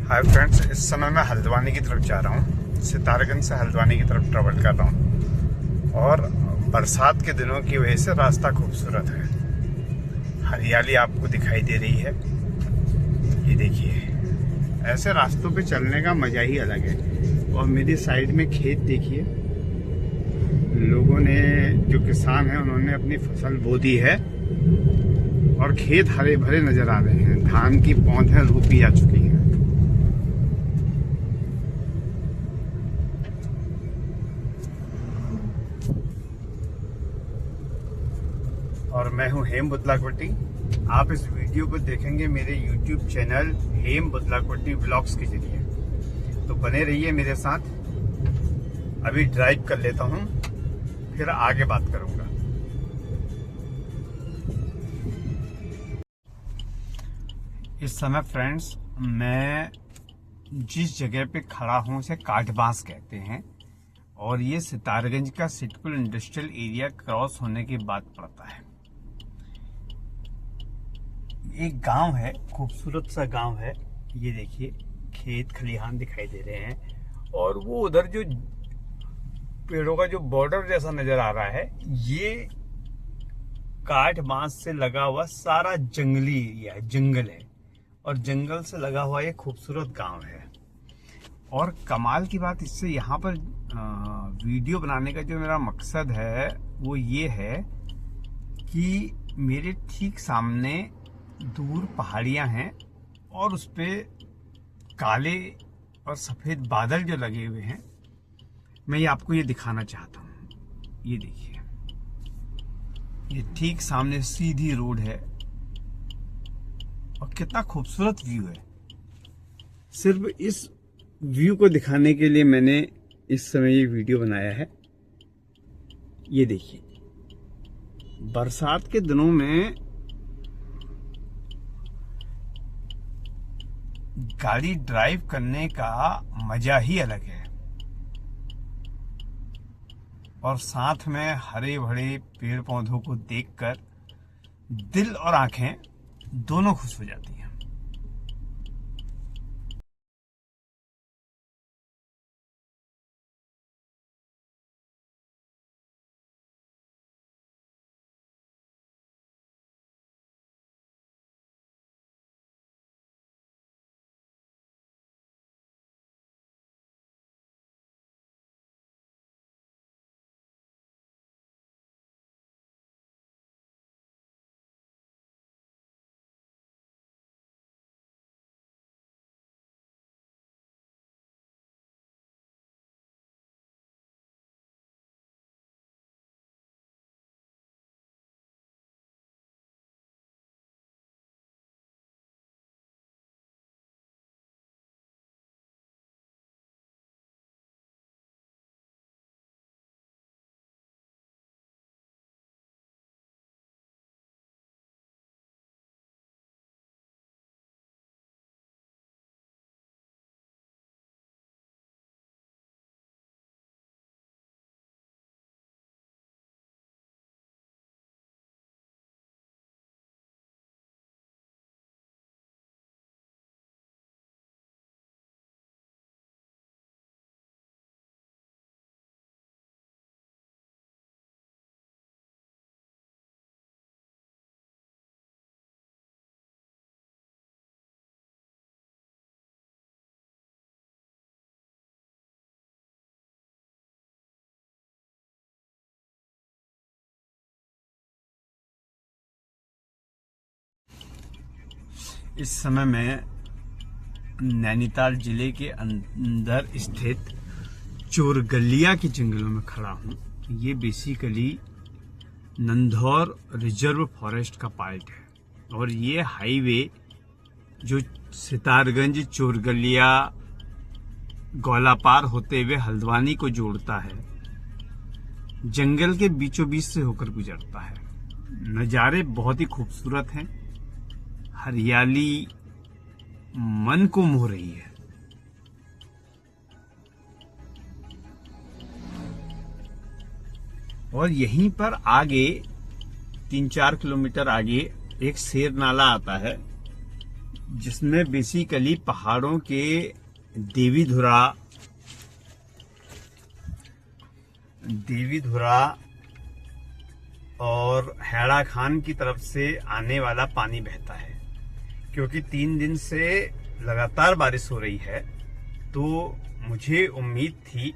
Hi friends, इस समय मैं हल्द्वानी की तरफ जा रहा हूँ। सितारगंज से हल्द्वानी की तरफ ट्रेवल कर रहा हूँ और बरसात के दिनों की वजह से रास्ता खूबसूरत है। हरियाली आपको दिखाई दे रही है। ये देखिए, ऐसे रास्तों पे चलने का मज़ा ही अलग है। और मेरी साइड में खेत देखिए, लोगों ने, जो किसान हैं, उन्होंने अपनी फसल बो दी है और खेत हरे भरे नज़र आ रहे हैं। धान की पौधें रोपी जा चुकी हैं। और मैं हूं हेम बुदलाकोटी। आप इस वीडियो को देखेंगे मेरे YouTube चैनल हेम बुदलाकोटी व्लॉग्स के जरिए, तो बने रहिए मेरे साथ। अभी ड्राइव कर लेता हूं, फिर आगे बात करूंगा। इस समय फ्रेंड्स, मैं जिस जगह पे खड़ा हूं उसे काटबांस कहते हैं और ये सितारगंज का सिटकुल इंडस्ट्रियल एरिया क्रॉस होने के बाद पड़ता है। एक गांव है, खूबसूरत सा गांव है। ये देखिए, खेत खलिहान दिखाई दे रहे हैं और वो उधर जो पेड़ों का जो बॉर्डर जैसा नजर आ रहा है, ये काठ बांस से लगा हुआ सारा जंगली एरिया है, जंगल है। और जंगल से लगा हुआ ये खूबसूरत गांव है। और कमाल की बात, इससे यहाँ पर वीडियो बनाने का जो मेरा मकसद है वो ये है कि मेरे ठीक सामने दूर पहाड़ियां हैं और उस पे काले और सफेद बादल जो लगे हुए हैं, मैं ये आपको ये दिखाना चाहता हूँ। ये देखिए, ये ठीक सामने सीधी रोड है और कितना खूबसूरत व्यू है। सिर्फ इस व्यू को दिखाने के लिए मैंने इस समय ये वीडियो बनाया है। ये देखिए, बरसात के दिनों में गाड़ी ड्राइव करने का मजा ही अलग है और साथ में हरे भरे पेड़ पौधों को देखकर दिल और आंखें दोनों खुश हो जाती हैं। इस समय मैं नैनीताल जिले के अंदर स्थित चोरगलिया के जंगलों में खड़ा हूँ। ये बेसिकली नंधौर रिजर्व फॉरेस्ट का पार्ट है और ये हाईवे जो सितारगंज चोरगलिया ग्वालापार होते हुए हल्द्वानी को जोड़ता है, जंगल के बीचों बीच से होकर गुजरता है। नज़ारे बहुत ही खूबसूरत हैं, हरियाली मन को मोह रही है। और यहीं पर आगे 3-4 किलोमीटर आगे एक शेर नाला आता है। जिसमें बेसिकली पहाड़ों के देवीधुरा और हैड़ा खान की तरफ से आने वाला पानी बहता है। क्योंकि 3 दिन से लगातार बारिश हो रही है, तो मुझे उम्मीद थी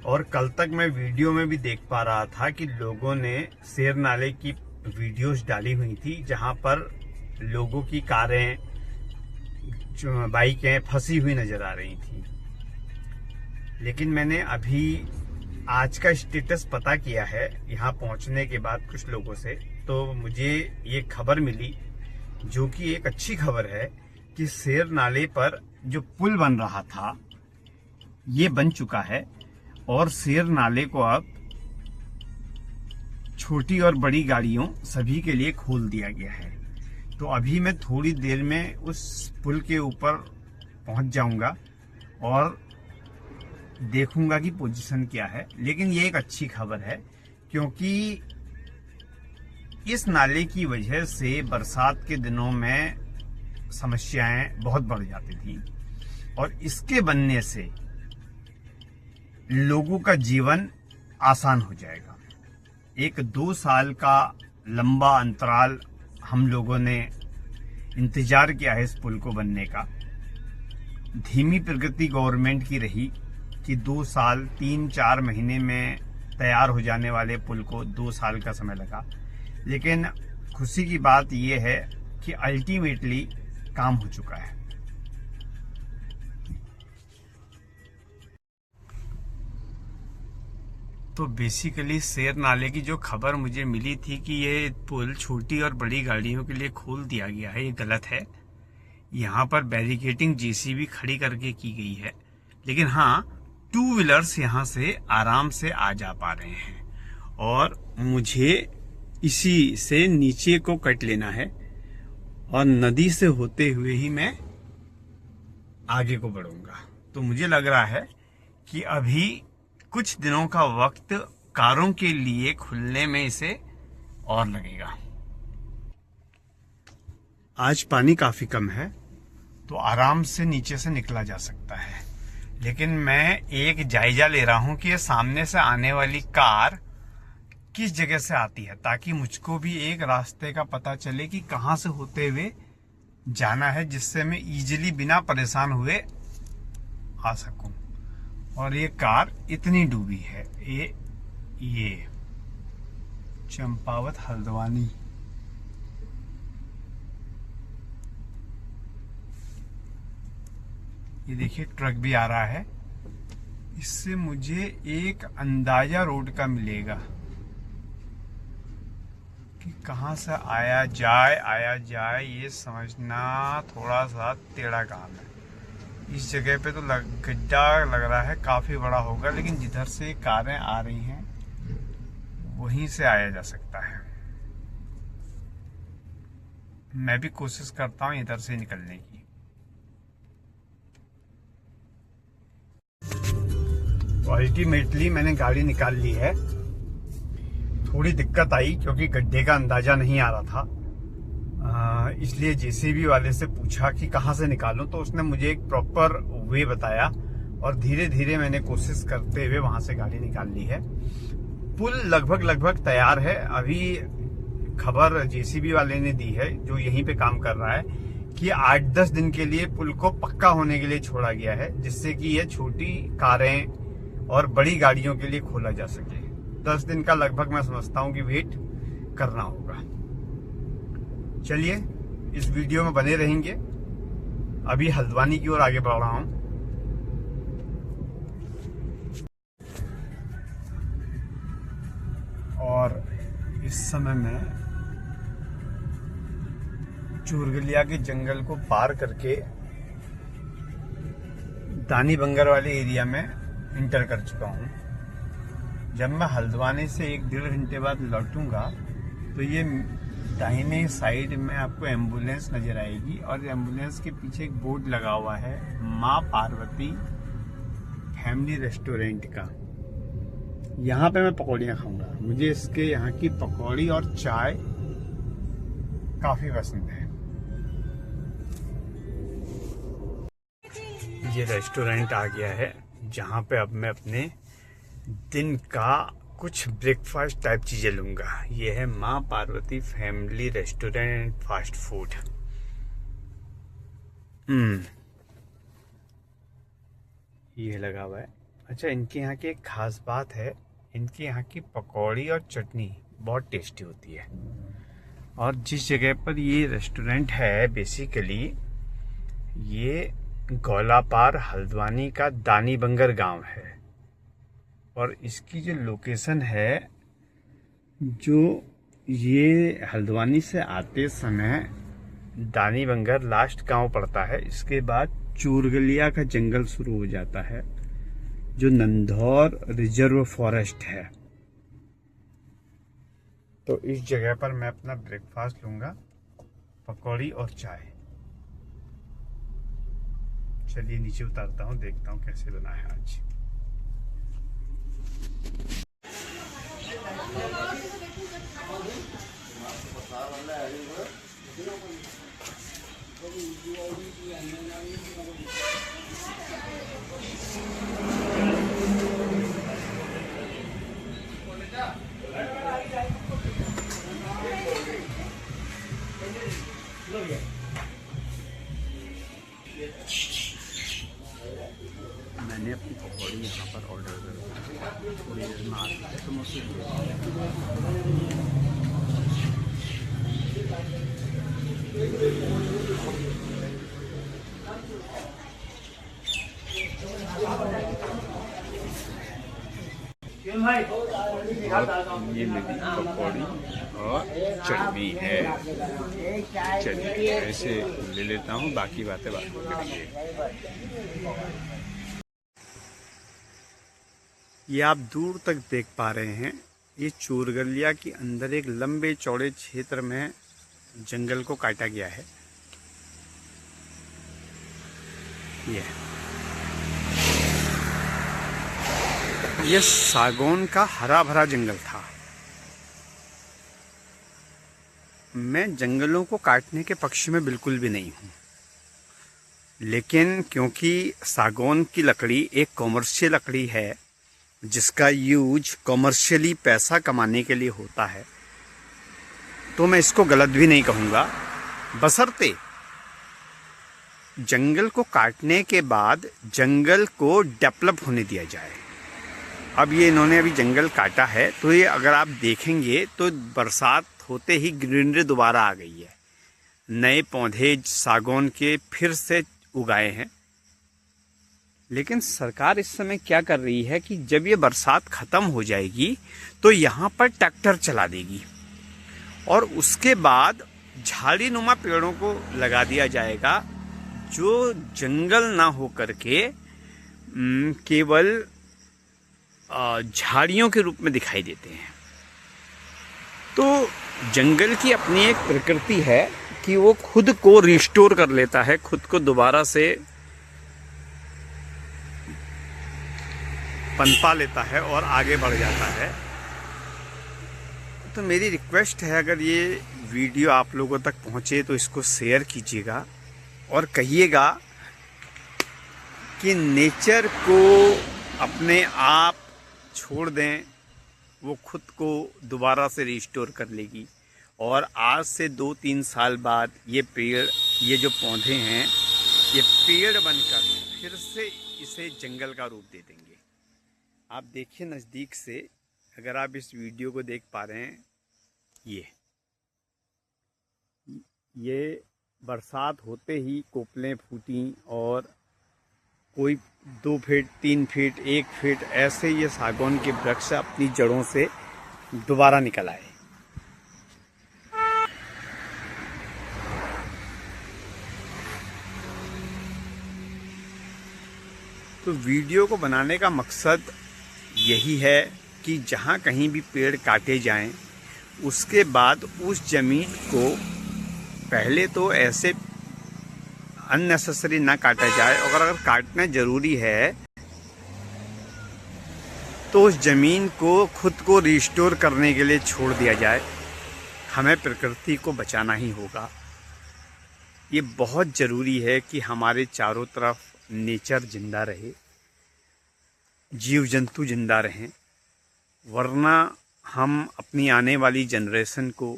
और कल तक मैं वीडियो में भी देख पा रहा था कि लोगों ने शेर नाले की वीडियोस डाली हुई थी, जहां पर लोगों की कारें, बाइकें फंसी हुई नजर आ रही थी। लेकिन मैंने अभी आज का स्टेटस पता किया है यहाँ पहुंचने के बाद कुछ लोगों से, तो मुझे ये खबर मिली, जो कि एक अच्छी खबर है, कि शेर नाले पर जो पुल बन रहा था ये बन चुका है और शेर नाले को अब छोटी और बड़ी गाड़ियों सभी के लिए खोल दिया गया है। तो अभी मैं थोड़ी देर में उस पुल के ऊपर पहुंच जाऊंगा और देखूंगा कि पोजीशन क्या है। लेकिन ये एक अच्छी खबर है, क्योंकि इस नाले की वजह से बरसात के दिनों में समस्याएं बहुत बढ़ जाती थी और इसके बनने से लोगों का जीवन आसान हो जाएगा। 1-2 साल का लंबा अंतराल हम लोगों ने इंतजार किया है इस पुल को बनने का। धीमी प्रगति गवर्नमेंट की रही कि 2 साल 3-4 महीने में तैयार हो जाने वाले पुल को 2 साल का समय लगा। लेकिन खुशी की बात यह है कि अल्टीमेटली काम हो चुका है। तो बेसिकली शेर नाले की जो खबर मुझे मिली थी कि ये पुल छोटी और बड़ी गाड़ियों के लिए खोल दिया गया है, ये गलत है। यहाँ पर बैरिकेडिंग जेसीबी खड़ी करके की गई है, लेकिन हाँ 2 व्हीलर्स यहाँ से आराम से आ जा पा रहे हैं और मुझे इसी से नीचे को कट लेना है और नदी से होते हुए ही मैं आगे को बढ़ूंगा। तो मुझे लग रहा है कि अभी कुछ दिनों का वक्त कारों के लिए खुलने में इसे और लगेगा। आज पानी काफी कम है, तो आराम से नीचे से निकला जा सकता है। लेकिन मैं एक जायजा ले रहा हूं कि ये सामने से आने वाली कार किस जगह से आती है, ताकि मुझको भी एक रास्ते का पता चले कि कहां से होते हुए जाना है, जिससे मैं इजीली बिना परेशान हुए आ सकूं। और ये कार इतनी डूबी है, ये चंपावत हल्द्वानी, ये देखिए ट्रक भी आ रहा है। इससे मुझे एक अंदाजा रोड का मिलेगा कि कहां से आया जाए, ये समझना थोड़ा सा टेढ़ा काम है। इस जगह पे तो गड्ढा लग रहा है, काफी बड़ा होगा, लेकिन जिधर से कारें आ रही हैं वहीं से आया जा सकता है। मैं भी कोशिश करता हूं इधर से निकलने की। तो अल्टीमेटली मैंने गाड़ी निकाल ली है। थोड़ी दिक्कत आई क्योंकि गड्ढे का अंदाजा नहीं आ रहा था, इसलिए जेसीबी वाले से पूछा कि कहां से निकालूं, तो उसने मुझे एक प्रॉपर वे बताया और धीरे धीरे मैंने कोशिश करते हुए वहां से गाड़ी निकाल ली है। पुल लगभग तैयार है। अभी खबर जेसीबी वाले ने दी है, जो यहीं पे काम कर रहा है, कि 8-10 दिन के लिए पुल को पक्का होने के लिए छोड़ा गया है, जिससे कि यह छोटी कारें और बड़ी गाड़ियों के लिए खोला जा सके। 10 दिन का लगभग मैं समझता हूं कि वेट करना होगा। चलिए इस वीडियो में बने रहेंगे। अभी हल्द्वानी की ओर आगे बढ़ रहा हूं। और इस समय मैं चोरगलिया के जंगल को पार करके दानी बंगर वाले एरिया में इंटर कर चुका हूं। जब मैं हल्द्वानी से 1-1.5 घंटे बाद लौटूंगा तो ये दाहिने साइड में आपको एम्बुलेंस नजर आएगी और एम्बुलेंस के पीछे एक बोर्ड लगा हुआ है माँ पार्वती फैमिली रेस्टोरेंट का। यहाँ पे मैं पकौड़ियाँ खाऊंगा। मुझे इसके यहाँ की पकौड़ी और चाय काफी पसंद है। ये रेस्टोरेंट आ गया है जहाँ पे अब मैं अपने दिन का कुछ ब्रेकफास्ट टाइप चीज़ें लूँगा। ये है माँ Parvati family restaurant fast food. ये लगा हुआ है। अच्छा, इनके यहाँ की एक खास बात है, इनके यहाँ की पकौड़ी और चटनी बहुत टेस्टी होती है। और जिस जगह पर ये रेस्टोरेंट है, बेसिकली ये गौलापार हल्द्वानी का दानी बंगर गांव है। और इसकी जो लोकेशन है, जो ये हल्द्वानी से आते समय दानी बंगर लास्ट गांव पड़ता है। इसके बाद चूरगलिया का जंगल शुरू हो जाता है, जो नंधौर रिजर्व फॉरेस्ट है। तो इस जगह पर मैं अपना ब्रेकफास्ट लूंगा, पकौड़ी और चाय। चलिए नीचे उतारता हूँ, देखता हूँ कैसे बना है आज। मैंने अपनी पकौड़ी यहाँ पर ऑर्डर कर दी, थोड़ी देर में आती है तो मैं उसे ये मेरी पकौड़ी और चटनी है। चलिए ऐसे ले लेता हूँ, बाकी बातें बाद में करेंगे। ये आप दूर तक देख पा रहे हैं, ये चूरगलिया के अंदर एक लंबे चौड़े क्षेत्र में जंगल को काटा गया है। ये सागौन का हरा भरा जंगल था। मैं जंगलों को काटने के पक्ष में बिल्कुल भी नहीं हूँ, लेकिन क्योंकि सागौन की लकड़ी एक कॉमर्शियल लकड़ी है, जिसका यूज कॉमर्शियली पैसा कमाने के लिए होता है, तो मैं इसको गलत भी नहीं कहूँगा, बशर्ते जंगल को काटने के बाद जंगल को डेवलप होने दिया जाए। अब ये इन्होंने अभी जंगल काटा है, तो ये अगर आप देखेंगे तो बरसात होते ही ग्रीनरी दोबारा आ गई है, नए पौधे सागौन के फिर से उगाए हैं। लेकिन सरकार इस समय क्या कर रही है कि जब ये बरसात ख़त्म हो जाएगी तो यहाँ पर ट्रैक्टर चला देगी और उसके बाद झाड़ी नुमा पेड़ों को लगा दिया जाएगा, जो जंगल ना हो करके केवल झाड़ियों के रूप में दिखाई देते हैं। तो जंगल की अपनी एक प्रकृति है कि वो खुद को रिस्टोर कर लेता है, खुद को दोबारा से पनपा लेता है और आगे बढ़ जाता है। तो मेरी रिक्वेस्ट है, अगर ये वीडियो आप लोगों तक पहुंचे तो इसको शेयर कीजिएगा और कहिएगा कि नेचर को अपने आप छोड़ दें, वो खुद को दोबारा से रिस्टोर कर लेगी। और आज से 2-3 साल बाद ये पेड़, ये जो पौधे हैं, ये पेड़ बनकर फिर से इसे जंगल का रूप दे देंगे। आप देखिए नज़दीक से, अगर आप इस वीडियो को देख पा रहे हैं, ये बरसात होते ही कोपलें फूटी और कोई 2 फीट 3 फीट 1 फीट ऐसे ये सागौन के वृक्ष अपनी जड़ों से दोबारा निकल आए। तो वीडियो को बनाने का मकसद यही है कि जहाँ कहीं भी पेड़ काटे जाएं, उसके बाद उस ज़मीन को पहले तो ऐसे अननेसेसरी ना काटा जाए, और अगर काटना ज़रूरी है तो उस ज़मीन को खुद को रिस्टोर करने के लिए छोड़ दिया जाए। हमें प्रकृति को बचाना ही होगा। ये बहुत ज़रूरी है कि हमारे चारों तरफ नेचर जिंदा रहे, जीव जंतु जिंदा रहें, वरना हम अपनी आने वाली जनरेशन को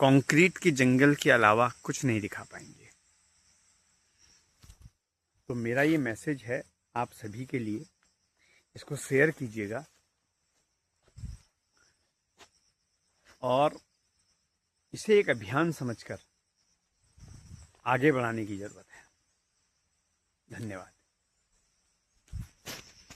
कंक्रीट के जंगल के अलावा कुछ नहीं दिखा पाएंगे। तो मेरा ये मैसेज है आप सभी के लिए, इसको शेयर कीजिएगा और इसे एक अभियान समझकर आगे बढ़ाने की जरूरत है। धन्यवाद।